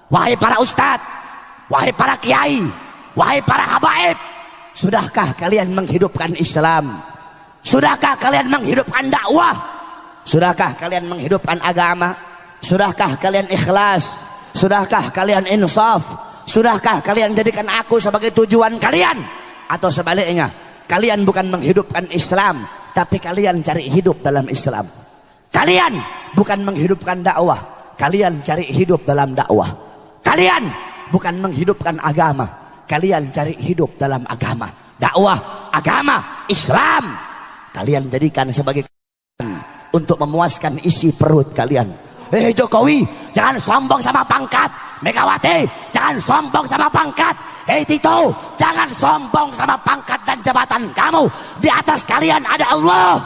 wahai para ustadz, wahai para kiai, wahai para habaib, sudahkah kalian menghidupkan Islam? Sudahkah kalian menghidupkan dakwah? Sudahkah kalian menghidupkan agama? Sudahkah kalian ikhlas? Sudahkah kalian insaf? Sudahkah kalian jadikan aku sebagai tujuan kalian? Atau sebaliknya, kalian bukan menghidupkan Islam, tapi kalian cari hidup dalam Islam. Kalian bukan menghidupkan dakwah, kalian cari hidup dalam dakwah. Kalian bukan menghidupkan agama, kalian cari hidup dalam agama. Dakwah, agama, Islam kalian jadikan sebagai untuk memuaskan isi perut kalian. Jokowi, jangan sombong sama pangkat. Megawati, jangan sombong sama pangkat. Tito, jangan sombong sama pangkat dan jabatan kamu. Di atas kalian ada Allah.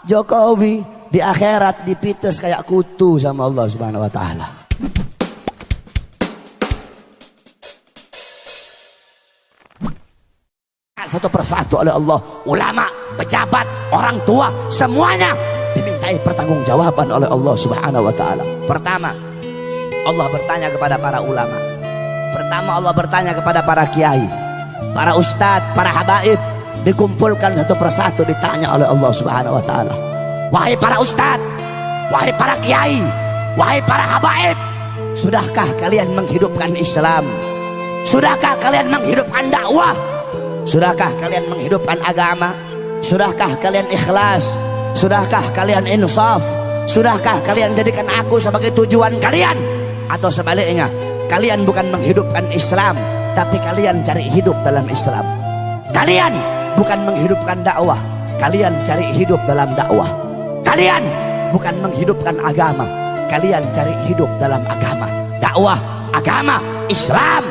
Jokowi di akhirat dipites kayak kutu sama Allah Subhanahu wa taala. Satu persatu oleh Allah, ulama, pejabat, orang tua, semuanya dimintai pertanggungjawaban oleh Allah Subhanahu wa taala. Pertama, Allah bertanya kepada para ulama. Pertama, Allah bertanya kepada para kiai, para ustadz, para habaib, dikumpulkan satu persatu ditanya oleh Allah Subhanahu wa taala. Wahai para ustadz, wahai para kiai, wahai para habaib, sudahkah kalian menghidupkan Islam? Sudahkah kalian menghidupkan dakwah? Sudahkah kalian menghidupkan agama? Sudahkah kalian ikhlas? Sudahkah kalian insaf? Sudahkah kalian jadikan aku sebagai tujuan kalian? Atau sebaliknya, kalian bukan menghidupkan Islam, tapi kalian cari hidup dalam Islam. Kalian bukan menghidupkan dakwah, kalian cari hidup dalam dakwah. Kalian bukan menghidupkan agama, kalian cari hidup dalam agama. Dakwah, agama, Islam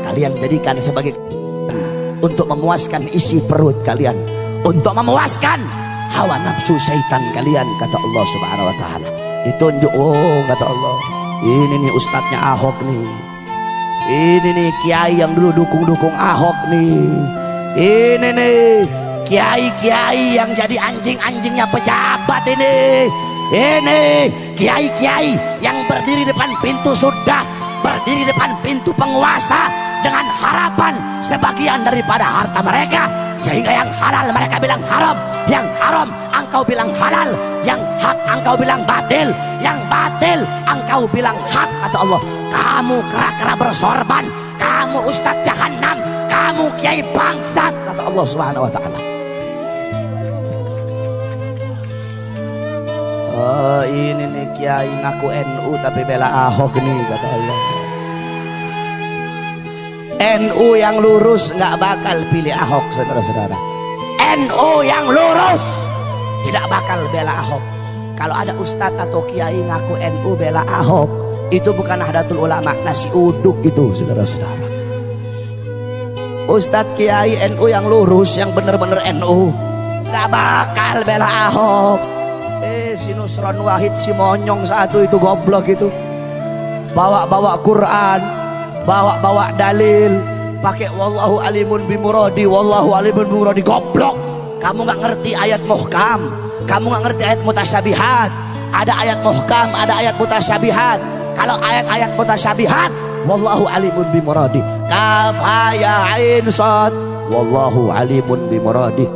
kalian jadikan sebagai untuk memuaskan isi perut kalian, untuk memuaskan hawa nafsu syaitan kalian, kata Allah Subhanahu wa taala. Ditunjuk, oh kata Allah, ini nih ustadznya Ahok nih, ini nih kiai yang dulu dukung Ahok nih, ini nih kiai-kiai yang jadi anjing-anjingnya pejabat ini kiai-kiai yang berdiri depan pintu surga, berdiri depan pintu penguasa dengan harapan sebagian daripada harta mereka, sehingga yang halal mereka bilang haram, yang haram engkau bilang halal, yang hak engkau bilang batil, yang batil engkau bilang hak. Kata Allah, kamu kera-kera bersorban, kamu ustadz jahanam, kamu kiai bangsat, kata Allah Subhanahu wa taala. Oh, ini nih kiai ngaku NU tapi bela Ahok nih, kata Allah. NU yang lurus nggak bakal pilih Ahok, saudara-saudara. NU yang lurus tidak bakal bela Ahok. Kalau ada ustadz atau kiai ngaku NU bela Ahok, itu bukan Nahdlatul Ulama, nasi uduk itu, saudara-saudara. Ustadz kiai NU yang lurus, yang bener-bener NU, nggak bakal bela Ahok. Si Nusron Wahid, si monyong satu itu, goblok itu, bawa-bawa Quran, bawa-bawa dalil, pakai wallahu alimun bimuradi, wallahu alimun bimuradi. Goblok, kamu nggak ngerti ayat muhkam, kamu nggak ngerti ayat mutasyabihat. Ada ayat muhkam, ada ayat mutasyabihat. Kalau ayat-ayat mutasyabihat, wallahu alimun bimuradi, kaf ha ya ain sad, wallahu alimun bimuradi,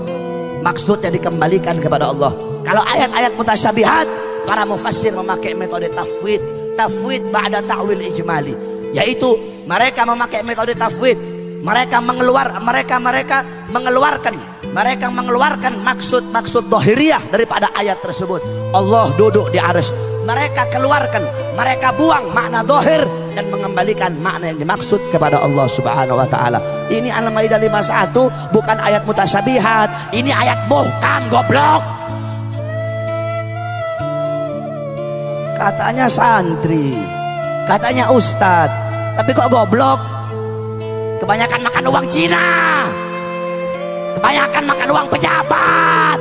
maksudnya dikembalikan kepada Allah. Kalau ayat-ayat mutasyabihat, para mufassir memakai metode tafwid, tafwid ba'da ta'wil ijmali, yaitu mereka memakai metode tafwid, mereka mengeluarkan maksud zahiriyah daripada ayat tersebut. Allah duduk di arsy, mereka keluarkan, mereka buang makna zahir dan mengembalikan makna yang dimaksud kepada Allah Subhanahu wa taala. Ini Al-Maidah 51, bukan ayat mutasyabihat, ini ayat muhkam, goblok. Katanya santri, katanya ustadz, tapi kok goblok? Kebanyakan makan uang Cina, kebanyakan makan uang pejabat,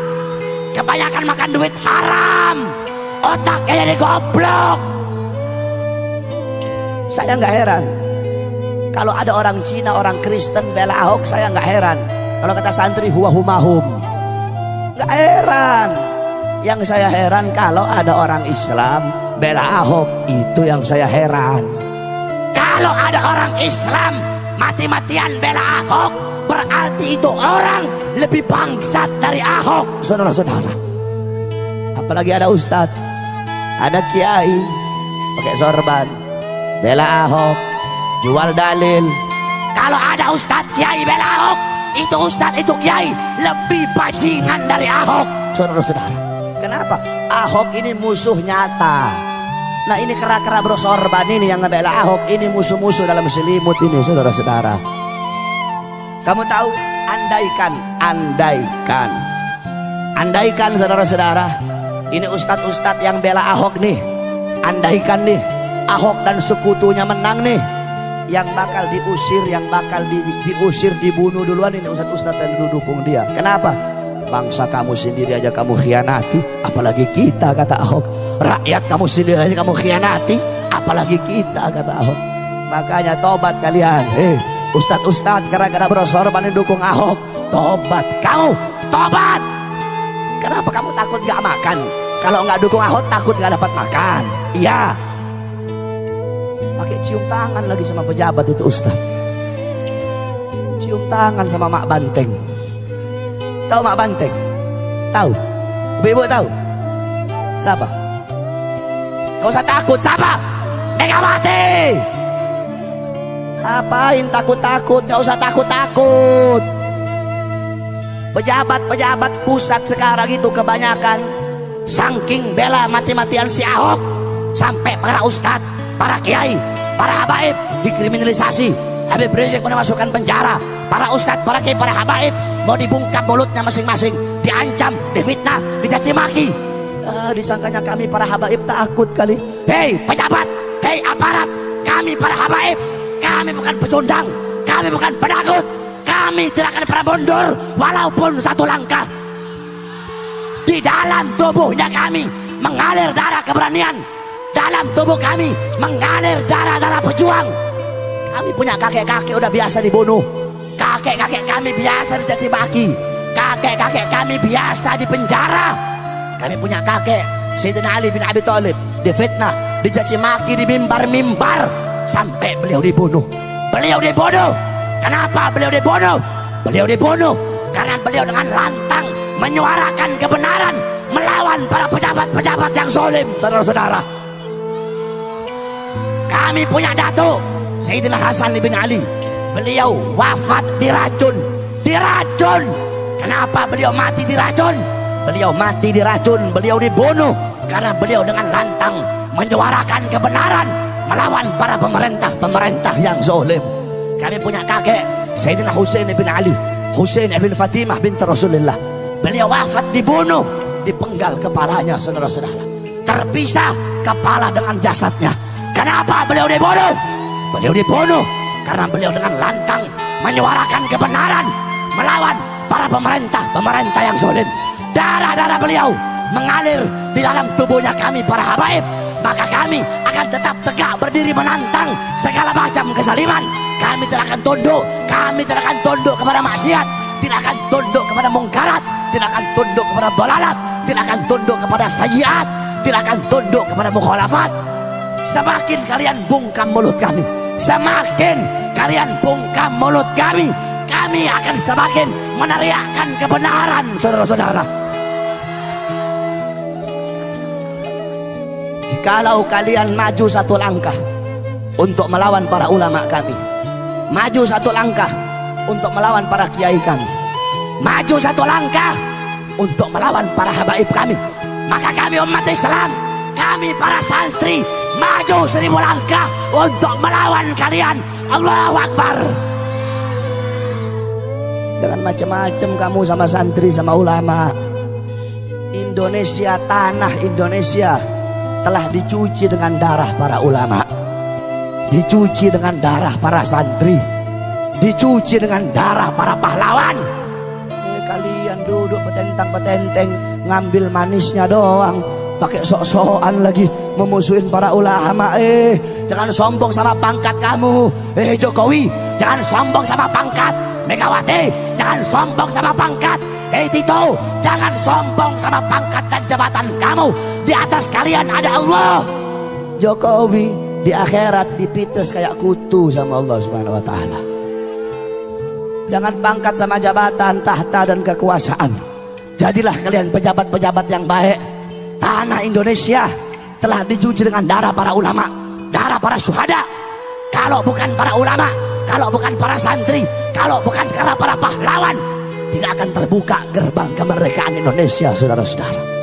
kebanyakan makan duit haram, otaknya jadi goblok. Saya nggak heran kalau ada orang Cina, orang Kristen bela Ahok, saya nggak heran. Kalau kata santri huwa humahum, nggak heran. Yang saya heran kalau ada orang Islam bela Ahok, itu yang saya heran. ada orang Islam mati-matian bela Ahok, berarti itu orang lebih bangsat dari Ahok, saudara-saudara. Apalagi ada ustadz, ada kiai pakai sorban bela Ahok, jual dalil. Kalau ada ustadz kiai bela Ahok, itu ustadz itu kiai lebih bajingan dari Ahok, saudara-saudara. Kenapa? Ahok ini musuh nyata. Nah ini kera-kera bersorban ini yang ngebela Ahok, ini musuh-musuh dalam selimut ini, saudara-saudara. Kamu tahu, andaikan saudara-saudara, ini ustadz-ustadz yang bela Ahok nih, andaikan nih Ahok dan sekutunya menang nih, yang bakal diusir, yang bakal diusir, dibunuh duluan ini ustadz-ustadz yang didukung dia. Kenapa? Bangsa kamu sendiri aja kamu khianati, apalagi kita, kata Ahok. Rakyat kamu sendiri aja kamu khianati, apalagi kita, kata Ahok. Makanya tobat kalian, ustadz-ustadz gara-gara bersorban dukung Ahok, tobat kamu, tobat. Kenapa kamu takut gak makan? Kalau nggak dukung Ahok takut nggak dapat makan? Iya. Pakai cium tangan lagi sama pejabat itu ustadz. Cium tangan sama Mak Banteng. Tahu Mak Banteng? Tahu? Ibu tahu? Siapa? Gak usah takut, siapa? Megawati. Apain takut-takut? Gak usah takut-takut. Pejabat-pejabat pusat sekarang itu kebanyakan saking bela mati-matian si Ahok, sampai para ustadz, para kiai, para habaib dikriminalisasi. Habib Rizik mau dimasukkan penjara. Para ustadz, para kiai, para habaib mau dibungkam mulutnya masing-masing, diancam, difitnah, dicaci maki. Disangkanya kami para habaib takut kali. Hei pejabat, hei aparat, kami para habaib, kami bukan pecundang, kami bukan penakut, kami tidak akan pernah mundur walaupun satu langkah. Di dalam tubuhnya kami mengalir darah keberanian, dalam tubuh kami mengalir darah-darah pejuang. Kami punya kakek-kakek udah biasa dibunuh, kakek-kakek kami biasa dicaci maki, kakek-kakek kami biasa dipenjara. Kami punya kakek Sayyidina Ali bin Abi Thalib difitnah, dicaci maki di mimbar-mimbar sampai beliau dibunuh. Beliau dibunuh. Kenapa beliau dibunuh? Beliau dibunuh karena beliau dengan lantang menyuarakan kebenaran melawan para pejabat-pejabat yang zalim, saudara-saudara. Kami punya datuk Sayyidina Hasan bin Ali, beliau wafat diracun. Diracun. Kenapa beliau mati diracun? Beliau mati diracun, beliau dibunuh karena beliau dengan lantang menyuarakan kebenaran melawan para pemerintah yang zalim. Kami punya kakek Sayyidina Husain bin Ali, Husain bin Fatimah binti Rasulullah. Beliau wafat dibunuh, dipenggal kepalanya, saudara-saudara. Terpisah kepala dengan jasadnya. Kenapa beliau dibunuh? Beliau dibunuh karena beliau dengan lantang menyuarakan kebenaran melawan para pemerintah yang zalim. Darah-darah beliau mengalir di dalam tubuhnya kami para habaib. Maka kami akan tetap tegak berdiri menantang segala macam kezaliman. Kami tidak akan tunduk. Kami tidak akan tunduk kepada maksiat, tidak akan tunduk kepada mungkarat, tidak akan tunduk kepada dalalat, tidak akan tunduk kepada sayyiat, tidak akan tunduk kepada mukhalafat. Semakin kalian bungkam mulut kami, semakin kalian bungkam mulut kami akan semakin meneriakkan kebenaran, saudara-saudara. Jikalau kalian maju satu langkah untuk melawan para ulama kami, maju satu langkah untuk melawan para kiai kami, maju satu langkah untuk melawan para habaib kami, maka kami umat Islam, kami para santri maju 1000 langkah untuk melawan kalian. Allahu Akbar. Jangan macam-macam kamu sama santri, sama ulama. Indonesia, tanah Indonesia telah dicuci dengan darah para ulama, dicuci dengan darah para santri, dicuci dengan darah para pahlawan. Kalian duduk petentang-petenteng, ngambil manisnya doang, pakai sok-sokan lagi memusuhin para ulama. Jangan sombong sama pangkat kamu. Jokowi, jangan sombong sama pangkat. Megawati, jangan sombong sama pangkat. Tito, jangan sombong sama pangkat dan jabatan kamu. Di atas kalian ada Allah. Jokowi, di akhirat dipites kayak kutu sama Allah Subhanahu wa taala. Jangan pangkat sama jabatan, tahta dan kekuasaan. Jadilah kalian pejabat-pejabat yang baik. Tanah Indonesia telah dicuci dengan darah para ulama, darah para syuhada. Kalau bukan para ulama, kalau bukan para santri, kalau bukan karena para pahlawan, tidak akan terbuka gerbang kemerdekaan Indonesia, saudara-saudara.